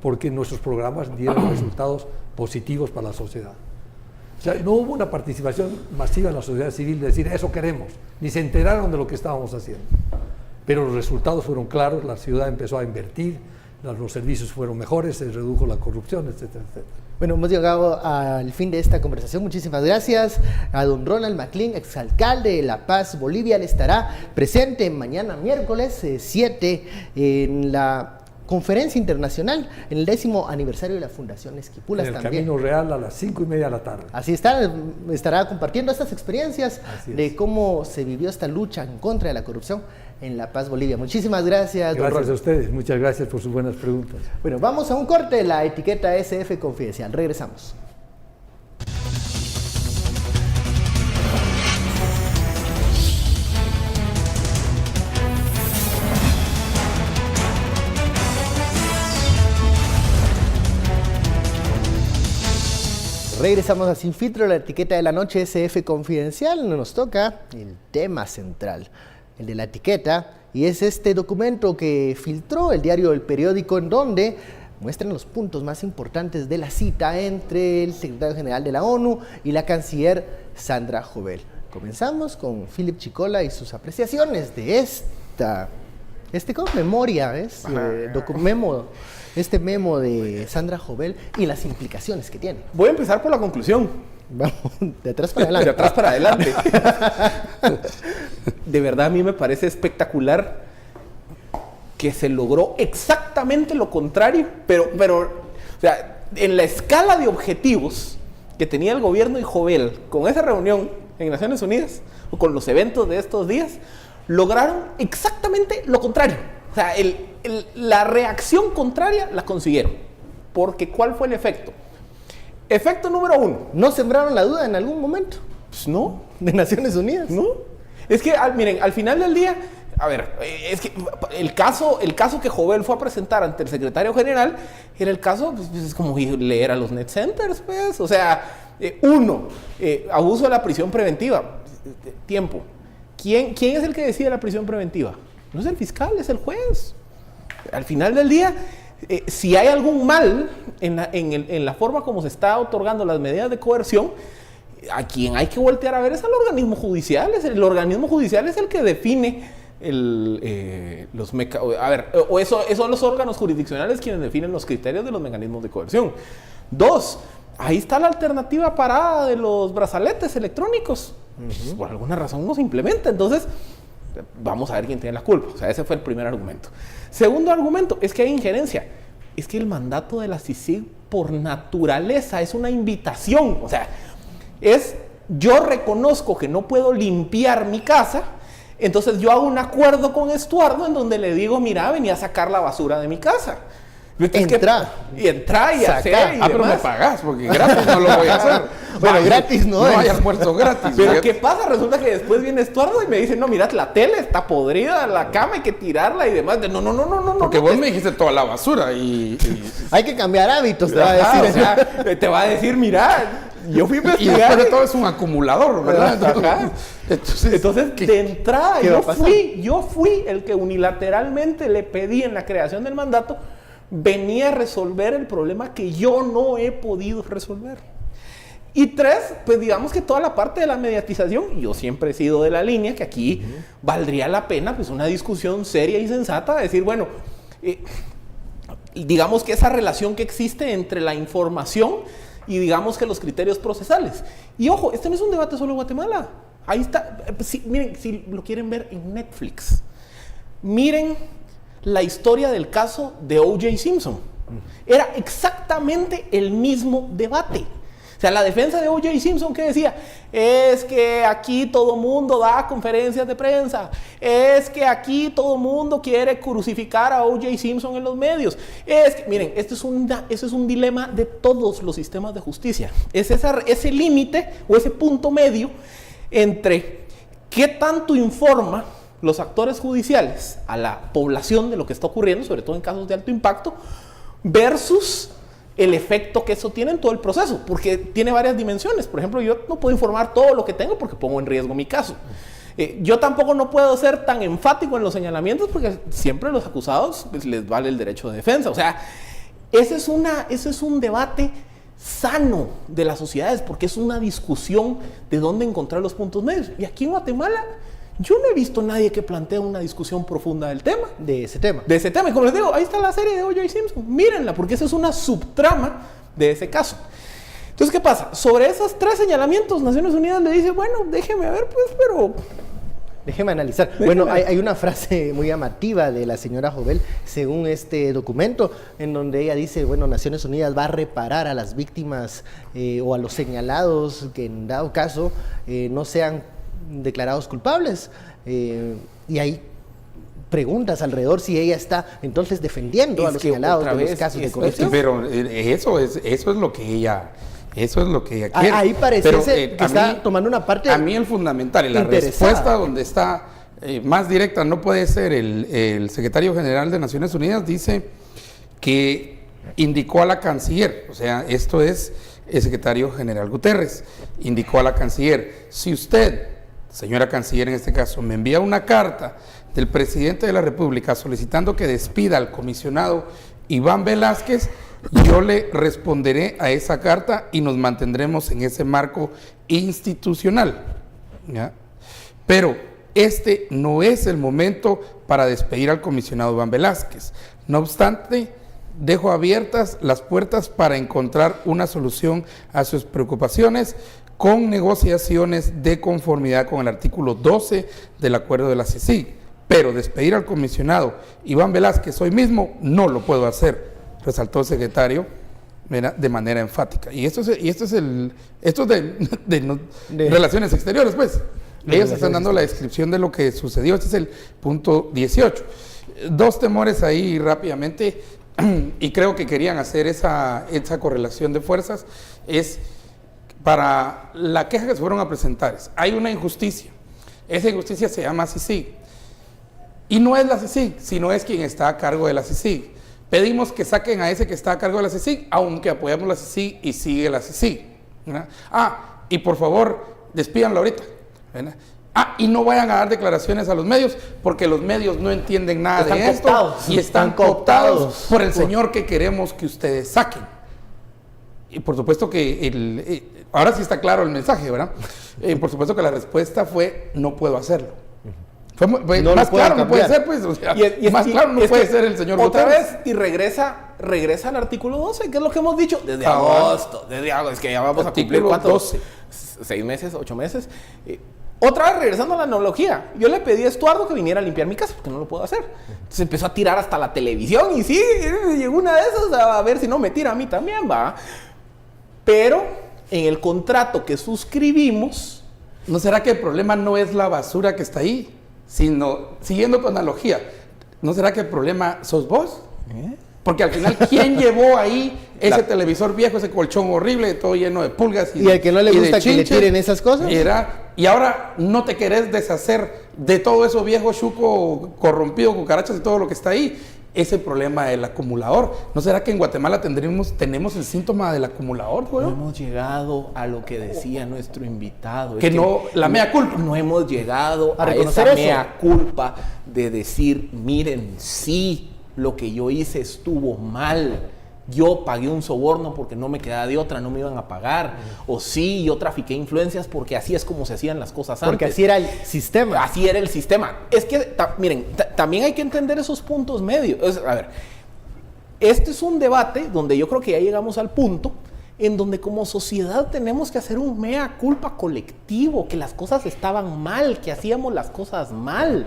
porque nuestros programas dieron resultados positivos para la sociedad. O sea, no hubo una participación masiva en la sociedad civil de decir, eso queremos, ni se enteraron de lo que estábamos haciendo. Pero los resultados fueron claros, la ciudad empezó a invertir, los servicios fueron mejores, se redujo la corrupción, etcétera, etcétera. Bueno, hemos llegado al fin de esta conversación. Muchísimas gracias a don Ronald McLean, exalcalde de La Paz, Bolivia. Él estará presente mañana miércoles 7 en la conferencia internacional en el 10º aniversario de la Fundación Esquipulas. En el también. Camino Real a las 5:30 de la tarde. Así estará compartiendo estas experiencias de cómo se vivió esta lucha en contra de la corrupción en La Paz, Bolivia. Muchísimas gracias, don Gracias Ron. a ustedes, muchas gracias por sus buenas preguntas. Bueno, vamos a un corte, la etiqueta SF Confidencial. Regresamos. Regresamos a Sin Filtro, la etiqueta de la noche SF Confidencial. Nos toca el tema central, el de la etiqueta, y es este documento que filtró el diario El Periódico, en donde muestran los puntos más importantes de la cita entre el secretario general de la ONU y la canciller Sandra Jovel. Comenzamos con Philip Chicola y sus apreciaciones de este memoria, ¿ves? Memo de Sandra Jovel y las implicaciones que tiene. Voy a empezar por la conclusión. Vamos, de atrás para adelante. De atrás para adelante. De verdad, a mí me parece espectacular que se logró exactamente lo contrario, pero o sea, en la escala de objetivos que tenía el gobierno y Jovel con esa reunión en Naciones Unidas, o con los eventos de estos días, lograron exactamente lo contrario. O sea, la reacción contraria la consiguieron. Porque ¿cuál fue el efecto? Efecto número 1. ¿No sembraron la duda en algún momento? Pues no. ¿De Naciones Unidas? No. Es que, miren, al final del día, a ver, es que el caso que Jovel fue a presentar ante el secretario general era el caso, pues es como leer a los net centers, pues. O sea, abuso de la prisión preventiva. Tiempo. ¿Quién es el que decide la prisión preventiva? No es el fiscal, es el juez. Al final del día, si hay algún mal en la forma como se está otorgando las medidas de coerción, a quien hay que voltear a ver es al organismo judicial. El organismo judicial es el que define son los órganos jurisdiccionales quienes definen los criterios de los mecanismos de coerción. 2, ahí está la alternativa parada de los brazaletes electrónicos. Pues, por alguna razón no se implementa. Entonces, vamos a ver quién tiene la culpa. O sea, ese fue el primer argumento. Segundo argumento, es que hay injerencia. Es que el mandato de la CICIG por naturaleza es una invitación. O sea, yo reconozco que no puedo limpiar mi casa, Entonces yo hago un acuerdo con Estuardo en donde le digo, mira, venía a sacar la basura de mi casa. Entra. Y entra y hacer y pero demás. me pagás, porque gratis no lo voy a hacer. Bueno, gratis no hay es. almuerzo gratis. Pero ¿qué pasa? Resulta que después viene Estuardo y me dice, no, mira, la tele está podrida, la cama hay que tirarla y demás. No. Porque vos me dijiste toda la basura y Hay que cambiar hábitos, te va a Ajá, decir. o sea, te va a decir, mira, yo fui a y investigar. después de todo es un acumulador, ¿verdad? Ajá. Entonces, de entrada, ¿qué va a pasar? yo fui el que unilateralmente le pedí en la creación del mandato, venía a resolver el problema que yo no he podido resolver. Y tres, pues digamos que toda la parte de la mediatización, yo siempre he sido de la línea que aquí valdría la pena pues una discusión seria y sensata, decir, bueno, digamos que esa relación que existe entre la información y digamos que los criterios procesales. Y ojo, este no es un debate solo en Guatemala. Ahí está, miren, si lo quieren ver en Netflix, miren la historia del caso de O.J. Simpson. Era exactamente el mismo debate. O sea, la defensa de O.J. Simpson, ¿qué decía? Es que aquí todo mundo da conferencias de prensa. Es que aquí todo mundo quiere crucificar a O.J. Simpson en los medios. Es que, miren, ese es un dilema de todos los sistemas de justicia. Es ese límite o ese punto medio entre qué tanto informa los actores judiciales a la población de lo que está ocurriendo, sobre todo en casos de alto impacto, versus el efecto que eso tiene en todo el proceso, porque tiene varias dimensiones. Por ejemplo, yo no puedo informar todo lo que tengo porque pongo en riesgo mi caso. Yo tampoco no puedo ser tan enfático en los señalamientos porque siempre a los acusados pues, les vale el derecho de defensa. O sea, ese es un debate sano de las sociedades porque es una discusión de dónde encontrar los puntos medios. Y aquí en Guatemala yo no he visto a nadie que plantee una discusión profunda del tema. De ese tema. De ese tema. Y como les digo, ahí está la serie de O.J. Simpson. Mírenla, porque esa es una subtrama de ese caso. Entonces, ¿qué pasa? Sobre esos tres señalamientos, Naciones Unidas le dice, bueno, déjeme ver, pues, pero... Déjeme analizar. Bueno, hay una frase muy llamativa de la señora Jovel, según este documento, en donde ella dice, bueno, Naciones Unidas va a reparar a las víctimas o a los señalados que en dado caso no sean declarados culpables. Y hay preguntas alrededor si ella está entonces defendiendo a los señalados de los casos de corrupción. Pero eso es lo que ella... Eso es lo que ella quiere. Ahí parece que está tomando una parte. A mí el fundamental y la respuesta donde está más directa no puede ser el secretario general de Naciones Unidas dice que indicó a la canciller, o sea, esto es el secretario general Guterres, indicó a la canciller, si usted, señora canciller en este caso, me envía una carta del presidente de la República solicitando que despida al comisionado Iván Velázquez, yo le responderé a esa carta y nos mantendremos en ese marco institucional, ¿ya? Pero este no es el momento para despedir al comisionado Iván Velázquez. No obstante, dejo abiertas las puertas para encontrar una solución a sus preocupaciones con negociaciones de conformidad con el artículo 12 del acuerdo de la CICIG. Pero despedir al comisionado Iván Velázquez hoy mismo no lo puedo hacer, resaltó el secretario de manera enfática. Y esto es de Relaciones Exteriores, pues. Ellos están dando la descripción de lo que sucedió. Este es el punto 18. Dos temores ahí rápidamente, y creo que querían hacer esa correlación de fuerzas, es para la queja que se fueron a presentar. Hay una injusticia. Esa injusticia se llama CICIG. Y no es la CICIG, sino es quien está a cargo de la CICIG. Pedimos que saquen a ese que está a cargo de la CICIG, aunque apoyamos la CICIG y sigue la CICIG, ¿verdad? Y por favor, despídanlo ahorita, ¿verdad? Y no vayan a dar declaraciones a los medios, porque los medios no entienden nada de esto y están cooptados por el señor que queremos que ustedes saquen. Y por supuesto que ahora sí está claro el mensaje, ¿verdad? Por supuesto que la respuesta fue, no puedo hacerlo. Más claro no puede ser, pues, o sea, más claro no puede ser el señor otra Guterres. vez, y regresa al artículo 12, que es lo que hemos dicho desde agosto, es que ya vamos a cumplir, ¿cuánto? 12. 6 meses, 8 meses. Otra vez, regresando a la analogía, yo le pedí a Estuardo que viniera a limpiar mi casa, porque no lo puedo hacer. Entonces empezó a tirar hasta la televisión, y sí, llegó una de esas a ver si no me tira a mí también, va. Pero en el contrato que suscribimos... ¿No será que el problema no es la basura que está ahí? sino, siguiendo tu analogía, ¿no será que el problema sos vos? Porque al final, ¿quién llevó ahí ese televisor viejo, ese colchón horrible, todo lleno de pulgas? Y al que no le gusta que le tiren esas cosas. Y ahora no te querés deshacer de todo eso viejo, chuco, corrompido, cucarachas y todo lo que está ahí. Ese problema del acumulador. ¿No será que en Guatemala tenemos el síntoma del acumulador, güey? No hemos llegado a lo que decía nuestro invitado. Que no, la mea culpa. No hemos llegado a esa mea culpa de decir, miren, sí, lo que yo hice estuvo mal. Yo pagué un soborno porque no me quedaba de otra, no me iban a pagar. O sí, yo trafiqué influencias porque así es como se hacían las cosas antes. Porque así era el sistema. Así era el sistema. Es que, miren, también hay que entender esos puntos medios. A ver, este es un debate donde yo creo que ya llegamos al punto en donde como sociedad tenemos que hacer un mea culpa colectivo, que las cosas estaban mal, que hacíamos las cosas mal.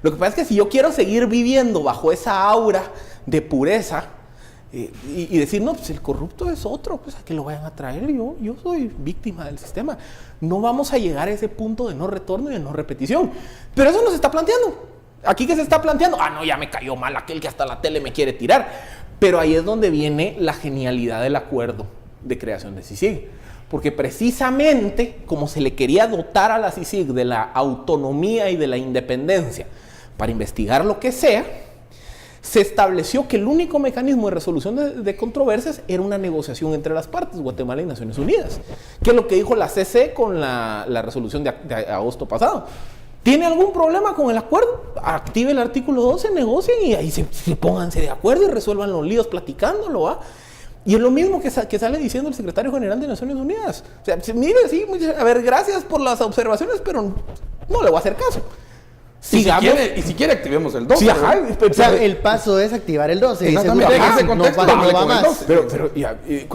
Lo que pasa es que si yo quiero seguir viviendo bajo esa aura de pureza y decir, no, pues el corrupto es otro, pues a que lo vayan a traer, yo soy víctima del sistema, no vamos a llegar a ese punto de no retorno y de no repetición. Pero eso no se está planteando. ¿Aquí qué se está planteando? Ah, no, ya me cayó mal aquel que hasta la tele me quiere tirar. Pero ahí es donde viene la genialidad del acuerdo de creación de CICIG. Porque precisamente como se le quería dotar a la CICIG de la autonomía y de la independencia para investigar lo que sea, se estableció que el único mecanismo de resolución de controversias era una negociación entre las partes, Guatemala y Naciones Unidas, que es lo que dijo la CC con la resolución de agosto pasado. ¿Tiene algún problema con el acuerdo? Active el artículo 12, negocien y ahí se pónganse de acuerdo y resuelvan los líos platicándolo, ¿va? Y es lo mismo que sale diciendo el secretario general de Naciones Unidas. O sea, mire, sí, a ver, gracias por las observaciones, pero no le voy a hacer caso. Sigamos. Y si quiere, activemos el 12. Sí, o sea, el paso es activar el 12. Exactamente. En ese contexto, no va más. Pero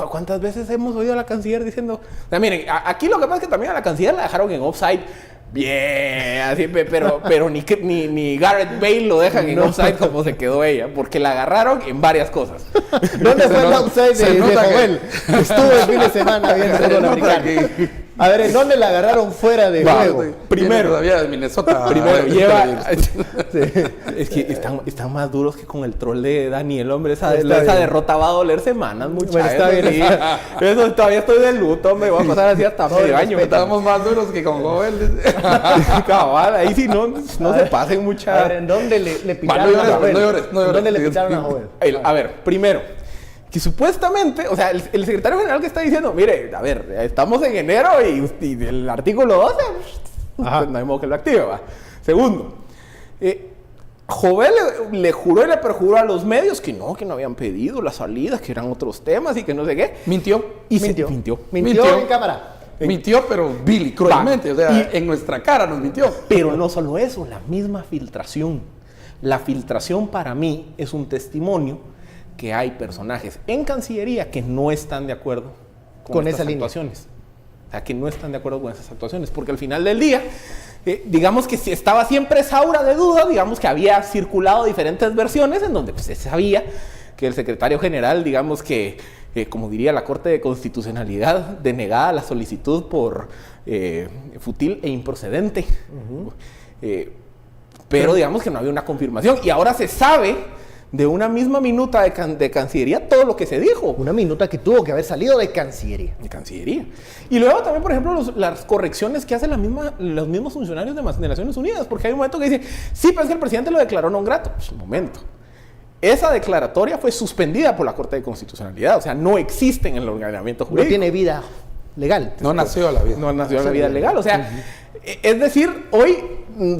¿cuántas veces hemos oído a la canciller diciendo? O sea, miren, aquí lo que pasa es que también a la canciller la dejaron en offside. Bien, así, pero ni Gareth Bale lo dejan en offside como se quedó ella, porque la agarraron en varias cosas. ¿Dónde fue el offside de Joel? Estuvo el fin de semana viendo el fútbol americano. A ver, ¿en dónde la agarraron fuera de juego? Primero, todavía de Minnesota. Primero, lleva. Sí. Es que están más duros que con el troll de Daniel, hombre. Esa derrota va a doler semanas, muchachos. Bueno, está bien. Sí. Eso todavía estoy de luto, hombre. Voy a pasar así hasta medio año. Estamos más duros que con Joel. Cabal, ahí sí no se pasen muchachos. A ver, ¿en dónde le picaron a Joel? No llores. ¿En dónde le picaron a Joel? A ver, primero, que supuestamente, o sea, el secretario general que está diciendo, mire, a ver, estamos en enero y el artículo 12, pues, no hay modo que lo active, ¿va? Segundo, Jovel le juró y le perjuró a los medios que no habían pedido las salidas, que eran otros temas y que no sé qué. Mintió. Mintió en cámara. Mintió, pero cruelmente, o sea, en nuestra cara nos mintió. Pero no solo eso, la misma filtración. La filtración para mí es un testimonio que hay personajes en Cancillería que no están de acuerdo con esas actuaciones. O sea, que no están de acuerdo con esas actuaciones, porque al final del día, digamos que si estaba siempre esa aura de duda, digamos que había circulado diferentes versiones en donde pues, se sabía que el secretario general, digamos que, como diría la Corte de Constitucionalidad, denegaba la solicitud por fútil e improcedente. Pero digamos que no había una confirmación. Y ahora se sabe de una misma minuta de Cancillería todo lo que se dijo. Una minuta que tuvo que haber salido de Cancillería. De Cancillería. Y luego también, por ejemplo, las correcciones que hacen los mismos funcionarios de Naciones Unidas. Porque hay un momento que dice, sí, pero es que el presidente lo declaró non grato. Pues un momento. Esa declaratoria fue suspendida por la Corte de Constitucionalidad. O sea, no existe en el ordenamiento jurídico. No tiene vida legal. No nació a la vida. No nació a la vida legal. O sea, es decir, hoy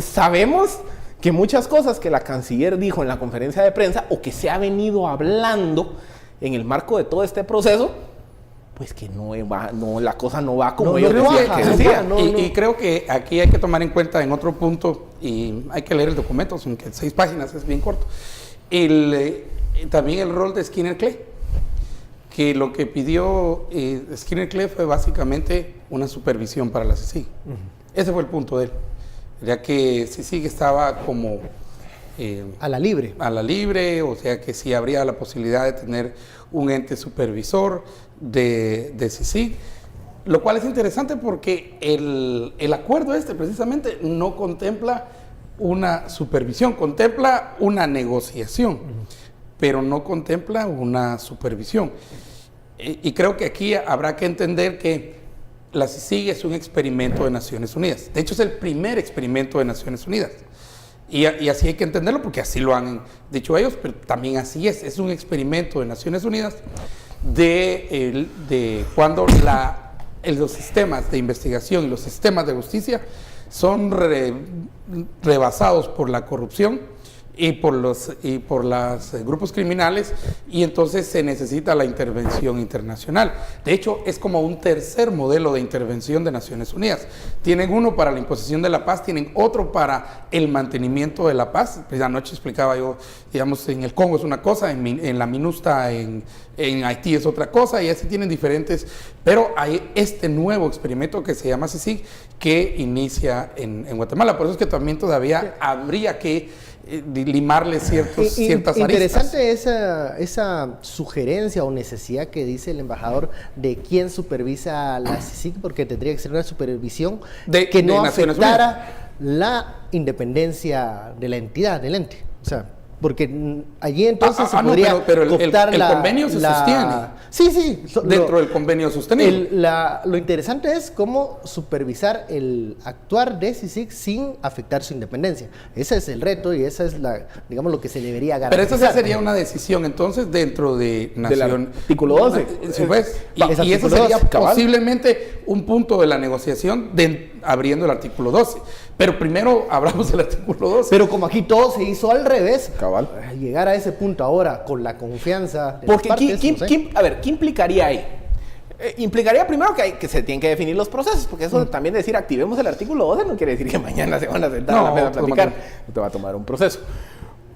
sabemos que muchas cosas que la canciller dijo en la conferencia de prensa o que se ha venido hablando en el marco de todo este proceso, pues que la cosa no va como ellos decían. Y creo que aquí hay que tomar en cuenta en otro punto, y hay que leer el documento, aunque 6 páginas es bien corto, también el rol de Skinner Clay, que lo que pidió Skinner Clay fue básicamente una supervisión para la CICIG. Ese fue el punto de él. Ya que CICIG estaba como a la libre, o sea que sí habría la posibilidad de tener un ente supervisor de CICIG, lo cual es interesante porque el acuerdo precisamente no contempla una supervisión, contempla una negociación, pero no contempla una supervisión. Y creo que aquí habrá que entender que la CICIG es un experimento de Naciones Unidas. De hecho, es el primer experimento de Naciones Unidas. Y así hay que entenderlo porque así lo han dicho ellos, pero también así es un experimento de Naciones Unidas de cuando los sistemas de investigación y los sistemas de justicia son rebasados por la corrupción y por los grupos criminales, y entonces se necesita la intervención internacional. De hecho, es como un tercer modelo de intervención de Naciones Unidas. Tienen uno para la imposición de la paz, tienen otro para el mantenimiento de la paz. Pues anoche explicaba yo, digamos, en el Congo es una cosa, en la MINUSTA en Haití es otra cosa, y así tienen diferentes, pero hay este nuevo experimento que se llama CICIG que inicia en Guatemala. Por eso es que también todavía habría que limarle ciertas aristas. Interesante esa sugerencia o necesidad que dice el embajador de quién supervisa la CICIG, porque tendría que ser una supervisión que no afectara la independencia de la entidad, del ente. O sea, porque allí entonces se podría pero el convenio se sostiene. Sí. Dentro del convenio sostenible. Lo interesante es cómo supervisar el actuar de CICIG sin afectar su independencia. Ese es el reto y esa es digamos, lo que se debería garantizar. Pero esa sería una decisión entonces dentro de Nación. Del artículo 12. Y eso sería posiblemente un punto de la negociación abriendo el artículo 12. Pero primero abramos el artículo 12. Pero como aquí todo se hizo al revés, cabal, llegar a ese punto ahora con la confianza de porque las partes, a ver, ¿qué implicaría ahí? Implicaría primero que se tienen que definir los procesos, porque eso también decir activemos el artículo 12 no quiere decir que mañana se van a sentar a la mesa a platicar. No te va a tomar un proceso.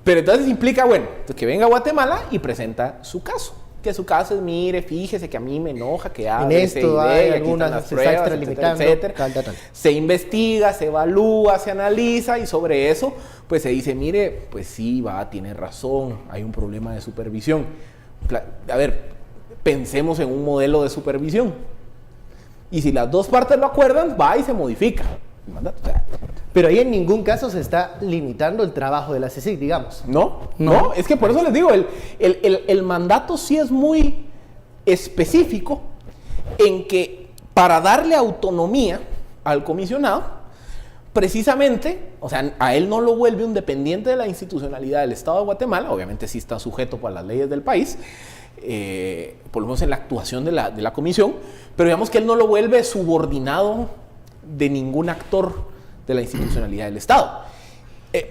Pero entonces implica, bueno, que venga a Guatemala y presenta su caso. Que su caso es, mire, fíjese que a mí me enoja que hable esto hay algunas, se está extralimitando, etcétera. Se investiga, se evalúa, se analiza, y sobre eso pues se dice, mire, pues sí, tiene razón, hay un problema de supervisión. A ver, pensemos en un modelo de supervisión. Y si las dos partes lo acuerdan, va y se modifica. Pero ahí en ningún caso se está limitando el trabajo de la CICIG, digamos. No, es que por eso les digo, el mandato sí es muy específico en que para darle autonomía al comisionado, precisamente, o sea, a él no lo vuelve un dependiente de la institucionalidad del Estado de Guatemala, obviamente sí está sujeto por las leyes del país, por lo menos en la actuación de la comisión, pero digamos que él no lo vuelve subordinado de ningún actor de la institucionalidad del Estado,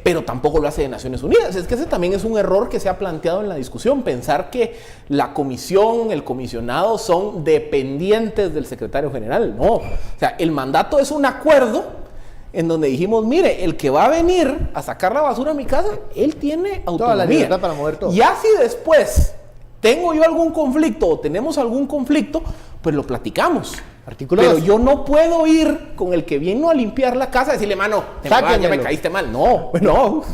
pero tampoco lo hace de Naciones Unidas. Es que ese también es un error que se ha planteado en la discusión, pensar que la comisión, el comisionado son dependientes del secretario general. No, o sea, el mandato es un acuerdo en donde dijimos, mire, el que va a venir a sacar la basura a mi casa, él tiene autonomía. Toda la libertad para mover todo. Ya si después tengo yo algún conflicto o tenemos algún conflicto, pues lo platicamos. Artículo Pero 12. yo no puedo ir con el que vino a limpiar la casa y decirle, mano, ya me caíste mal. No.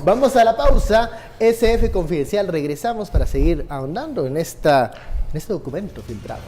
Vamos a la pausa. SF Confidencial. Regresamos para seguir ahondando en este documento filtrado.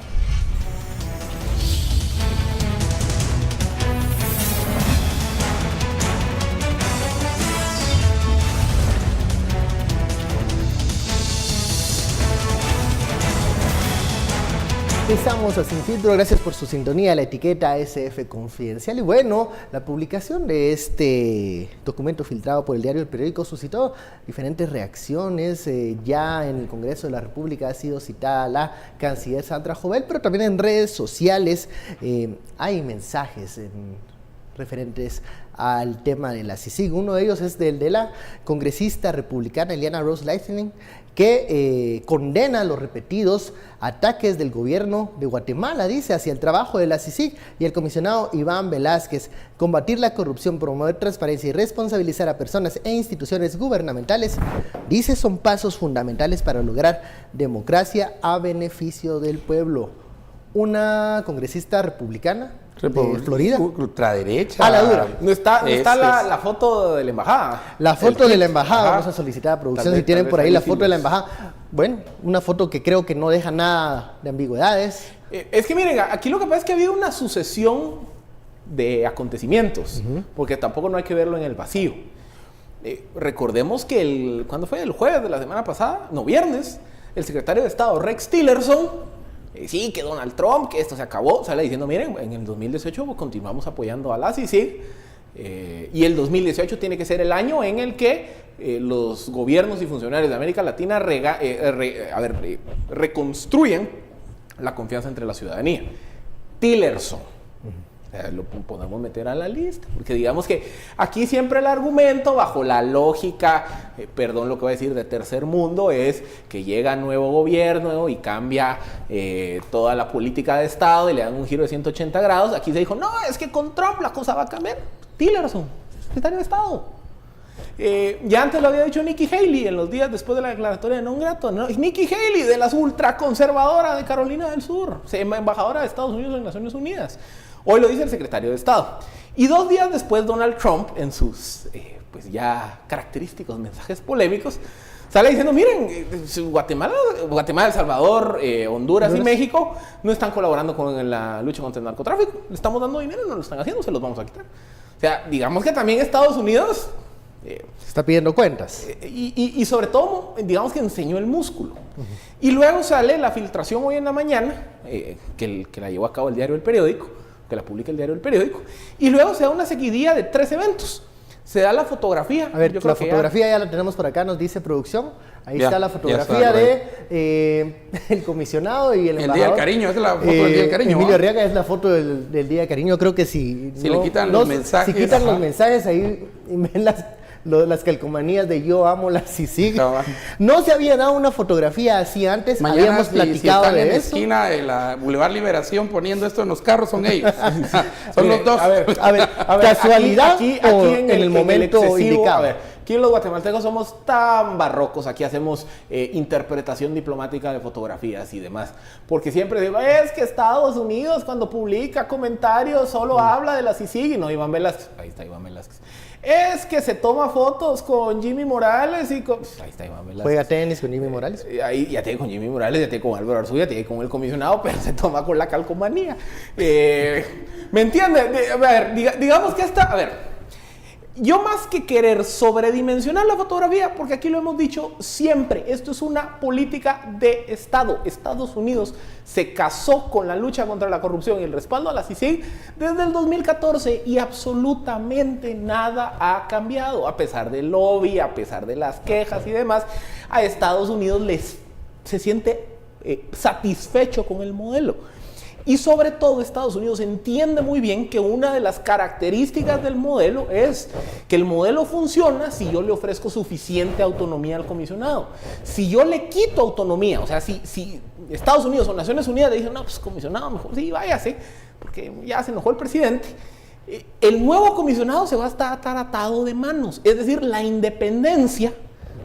Estamos a Sin Filtro, gracias por su sintonía, la etiqueta SF Confidencial. Y bueno, la publicación de este documento filtrado por el diario El Periódico suscitó diferentes reacciones. Ya en el Congreso de la República ha sido citada la canciller Sandra Jovel, pero también en redes sociales hay mensajes referentes al tema de la CICIG. Uno de ellos es del de la congresista republicana Eliana Rose Lightning, que condena los repetidos ataques del gobierno de Guatemala, dice, hacia el trabajo de la CICIG y el comisionado Iván Velázquez. Combatir la corrupción, promover transparencia y responsabilizar a personas e instituciones gubernamentales, dice, son pasos fundamentales para lograr democracia a beneficio del pueblo. Una congresista republicana de Florida. Ultraderecha. A la dura. No está la foto de la embajada. La foto de la embajada, vamos a solicitar a producción si tienen por ahí la foto de la embajada. Bueno, una foto que creo que no deja nada de ambigüedades. Es que miren, aquí lo que pasa es que ha habido una sucesión de acontecimientos, porque tampoco no hay que verlo en el vacío. Recordemos que ¿cuándo fue? El jueves de la semana pasada, no, viernes, el secretario de Estado Rex Tillerson, sí, que Donald Trump, que esto se acabó, sale diciendo, miren, en el 2018 continuamos apoyando a la CICIG, y el 2018 tiene que ser el año en el que los gobiernos y funcionarios de América Latina reconstruyen la confianza entre la ciudadanía. Tillerson. Lo podemos meter a la lista, porque digamos que aquí siempre el argumento bajo la lógica, perdón lo que voy a decir, de tercer mundo, es que llega nuevo gobierno y cambia toda la política de Estado y le dan un giro de 180 grados. Aquí se dijo, no, es que con Trump la cosa va a cambiar. Tillerson, secretario de Estado. Ya antes lo había dicho Nikki Haley en los días después de la declaratoria de non grato, ¿no? Nikki Haley, de las ultraconservadoras de Carolina del Sur, embajadora de Estados Unidos en Naciones Unidas. Hoy lo dice el secretario de Estado. Y 2 días después, Donald Trump, en sus pues ya característicos mensajes polémicos, sale diciendo, miren, Guatemala, El Salvador, Honduras y México no están colaborando con la lucha contra el narcotráfico. Le estamos dando dinero, no lo están haciendo, se los vamos a quitar. O sea, digamos que también Estados Unidos está pidiendo cuentas. Y sobre todo, digamos que enseñó el músculo. Y luego sale la filtración hoy en la mañana, que la llevó a cabo el diario El Periódico, que la publica el diario El Periódico, y luego se da una seguidilla de 3 eventos. Se da la fotografía. A ver, la fotografía ya la tenemos por acá, nos dice producción. Ahí está la fotografía de el comisionado y el embajador. El Día del Cariño, es la foto del Día del Cariño. Emilio Arriaga es la foto del Día del Cariño. Creo que si le quitan los mensajes. Si quitan los mensajes, ahí ven las calcomanías de yo amo la CICIG. No se había dado una fotografía así antes. Mañana, habíamos platicado si de en la eso. esquina de la Boulevard Liberación poniendo esto en los carros, son ellos. Son los dos. A ver, casualidad aquí en el momento indicado. A ver, aquí los guatemaltecos somos tan barrocos, aquí hacemos interpretación diplomática de fotografías y demás, porque siempre digo, es que Estados Unidos cuando publica comentarios solo habla de la CICIG, y no, Iván Velázquez, ahí está Iván Velázquez. Es que se toma fotos con Jimmy Morales y con... Ahí está Iván Velázquez. Juega tenis con Jimmy Morales. Ahí ya tiene con Jimmy Morales, ya tiene con Álvaro Arzúa, ya tiene con el comisionado, pero se toma con la calcomanía. ¿Me entiendes? A ver, digamos que a ver, yo más que querer sobredimensionar la fotografía, porque aquí lo hemos dicho siempre, esto es una política de Estado. Estados Unidos se casó con la lucha contra la corrupción y el respaldo a la CICIG desde el 2014 y absolutamente nada ha cambiado. A pesar del lobby, a pesar de las quejas y demás, a Estados Unidos se siente satisfecho con el modelo. Y sobre todo Estados Unidos entiende muy bien que una de las características del modelo es que el modelo funciona si yo le ofrezco suficiente autonomía al comisionado. Si yo le quito autonomía, o sea, si Estados Unidos o Naciones Unidas le dicen, no, pues comisionado, mejor sí, váyase, porque ya se enojó el presidente, el nuevo comisionado se va a estar atado de manos. Es decir, la independencia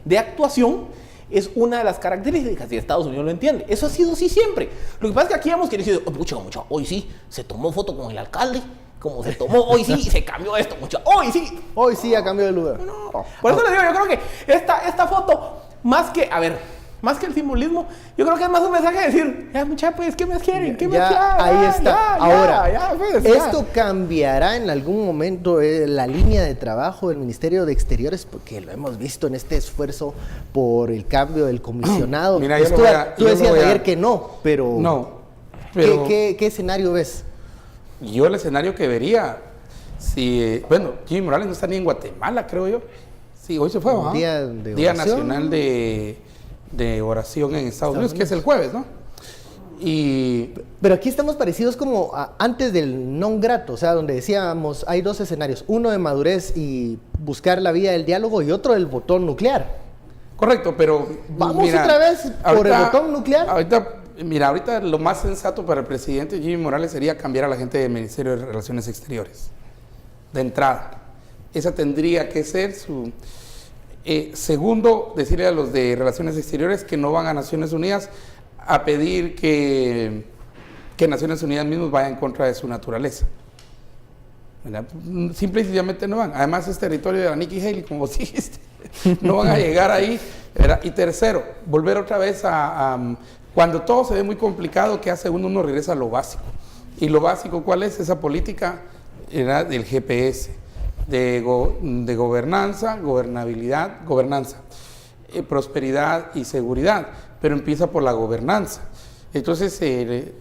de actuación es una de las características y Estados Unidos lo entiende. Eso ha sido así siempre. Lo que pasa es que aquí hemos querido decir, mucho, hoy sí, se tomó foto con el alcalde, como se tomó, hoy sí, se cambió esto, hoy sí. Hoy sí ha cambiado de lugar. No, por eso les digo, yo creo que esta foto, más que el simbolismo, yo creo que es más un mensaje de decir, ya mucha, pues, ¿qué más quieren? ¿Qué más quieren? Ahí está. Ahora, pues, ¿esto cambiará en algún momento la línea de trabajo del Ministerio de Exteriores? Porque lo hemos visto en este esfuerzo por el cambio del comisionado. Mira, tú decías ayer que no, pero... No, pero ¿Qué escenario ves? Yo el escenario que vería, bueno, Jimmy Morales no está ni en Guatemala, creo yo. Sí, hoy se fue, ¿no? Día Nacional de Oración en Estados Unidos, que es el jueves, ¿no? Pero aquí estamos parecidos como antes del non grato, o sea, donde decíamos, hay 2 escenarios, uno de madurez y buscar la vía del diálogo y otro del botón nuclear. Correcto, pero... Vamos otra vez por el botón nuclear. Ahorita lo más sensato para el presidente Jimmy Morales sería cambiar a la gente del Ministerio de Relaciones Exteriores, de entrada. Esa tendría que ser su... segundo, decirle a los de Relaciones Exteriores que no van a Naciones Unidas a pedir que Naciones Unidas mismos vayan en contra de su naturaleza. ¿Verdad? Simple y sencillamente no van. Además es territorio de la Nikki Haley, como vos dijiste. No van a llegar ahí. ¿Verdad? Y tercero, volver otra vez cuando todo se ve muy complicado, ¿qué hace uno? Uno regresa a lo básico. ¿Y lo básico cuál es? Esa política era del GPS. de gobernanza, prosperidad y seguridad, pero empieza por la gobernanza. Entonces,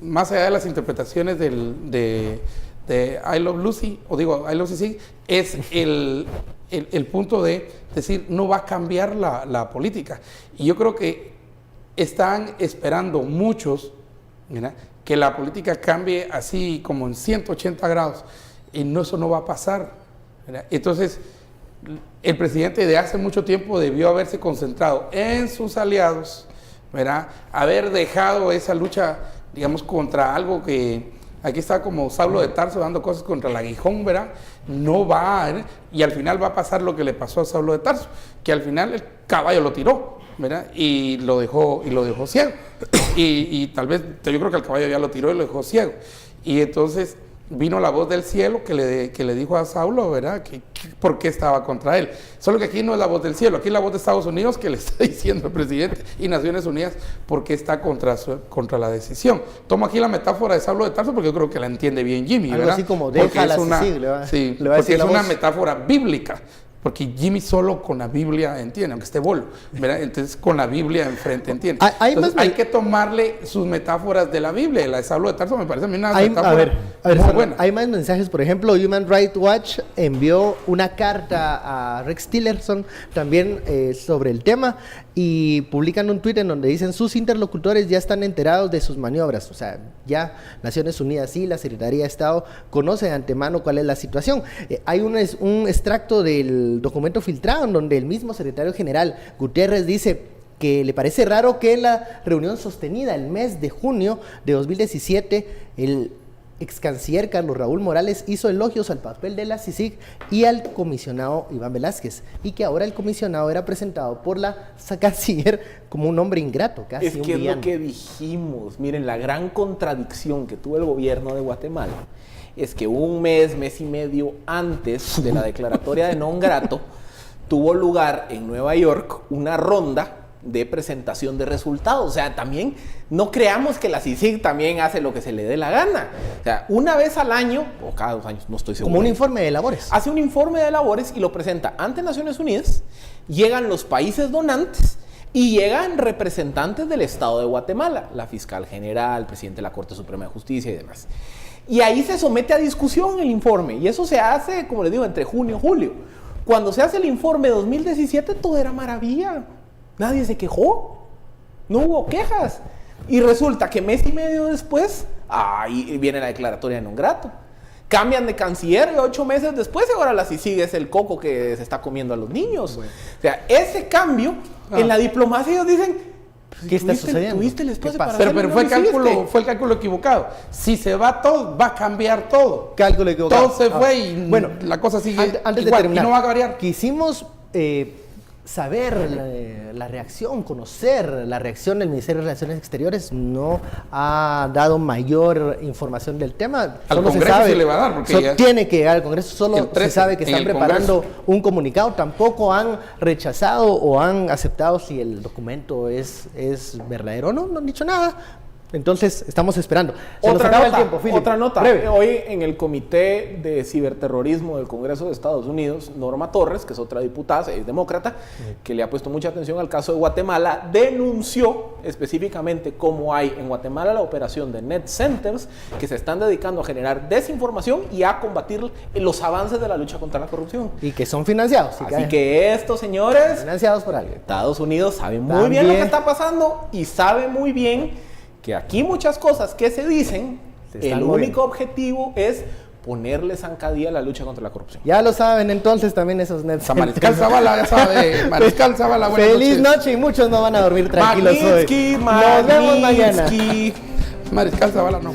más allá de las interpretaciones de I Love Lucy, o digo I Love CICIG, es el punto de decir, no va a cambiar la política. Y yo creo que están esperando muchos, mira, que la política cambie así como en 180 grados, y no, eso no va a pasar, ¿verdad? Entonces, el presidente de hace mucho tiempo debió haberse concentrado en sus aliados, ¿verdad? Haber dejado esa lucha, digamos, contra algo que aquí está como Saulo de Tarso dando cosas contra el aguijón, ¿verdad? No va, ¿eh? Y al final va a pasar lo que le pasó a Saulo de Tarso, que al final el caballo lo tiró, ¿verdad? Y lo dejó ciego. Y tal vez, yo creo que el caballo ya lo tiró y lo dejó ciego. Y entonces vino la voz del cielo que le dijo a Saulo, ¿verdad? Que por qué estaba contra él. Solo que aquí no es la voz del cielo, aquí es la voz de Estados Unidos que le está diciendo al presidente y Naciones Unidas por qué está contra la decisión. Tomo aquí la metáfora de Saulo de Tarso porque yo creo que la entiende bien Jimmy, ¿verdad? Algo así como déjala porque es una metáfora bíblica. Porque Jimmy solo con la Biblia entiende, aunque esté bolo, ¿verdad? Entonces con la Biblia enfrente entiende. Hay que tomarle sus metáforas de la Biblia. La de Saulo de Tarso me parece a mí una metáfora muy buena. Hay más mensajes, por ejemplo, Human Rights Watch envió una carta a Rex Tillerson también sobre el tema y publican un tuit en donde dicen sus interlocutores ya están enterados de sus maniobras, o sea, ya Naciones Unidas y la Secretaría de Estado conocen de antemano cuál es la situación. Hay un extracto del documento filtrado en donde el mismo secretario general Guterres dice que le parece raro que en la reunión sostenida el mes de junio de 2017 el ex canciller Carlos Raúl Morales hizo elogios al papel de la CICIG y al comisionado Iván Velázquez, y que ahora el comisionado era presentado por la canciller como un hombre ingrato, casi un villano. Es que es lo que dijimos. Miren, la gran contradicción que tuvo el gobierno de Guatemala es que un mes y medio antes de la declaratoria de non grato tuvo lugar en Nueva York una ronda de presentación de resultados. O sea, también no creamos que la CICIG también hace lo que se le dé la gana. O sea, una vez al año, o cada 2 años, no estoy seguro. Como un informe de labores. Hace un informe de labores y lo presenta ante Naciones Unidas, llegan los países donantes y llegan representantes del Estado de Guatemala, la fiscal general, el presidente de la Corte Suprema de Justicia y demás. Y ahí se somete a discusión el informe, y eso se hace, como les digo, entre junio y julio. Cuando se hace el informe 2017, todo era maravilla. Nadie se quejó, no hubo quejas. Y resulta que mes y medio después, ahí viene la declaratoria de non grato. Cambian de canciller 8 meses después y ahora la CICIG es el coco que se está comiendo a los niños. Bueno. O sea, ese cambio en la diplomacia, ellos dicen, ¿qué está sucediendo? ¿Tuviste el espacio para hacerlo? Pero fue el cálculo equivocado. Si se va todo, va a cambiar todo. Cálculo equivocado. Todo se fue y bueno, la cosa sigue antes igual, de terminar, y no va a variar. Quisimos saber la reacción, conocer la reacción del Ministerio de Relaciones Exteriores. No ha dado mayor información del tema. Al Congreso se le va a dar, porque tiene que llegar al Congreso. Solo se sabe que están preparando un comunicado. Tampoco han rechazado o han aceptado si el documento es verdadero o no. No han dicho nada. Entonces, estamos esperando. Otra nota. Breve. Hoy en el Comité de Ciberterrorismo del Congreso de Estados Unidos, Norma Torres, que es otra diputada, es demócrata, que le ha puesto mucha atención al caso de Guatemala, denunció específicamente cómo hay en Guatemala la operación de net centers que se están dedicando a generar desinformación y a combatir los avances de la lucha contra la corrupción. Y que son financiados. Así que estos señores, financiados por alguien. Estados Unidos sabe muy bien lo que está pasando y sabe muy bien que aquí muchas cosas que se dicen, el único objetivo es ponerle zancadilla a la lucha contra la corrupción. Ya lo saben entonces también esos nets. Mariscal Zavala, ya sabe. Mariscal Zavala, feliz noche y muchos no van a dormir tranquilos hoy. Nos vemos mañana. Mariscal Zavala no.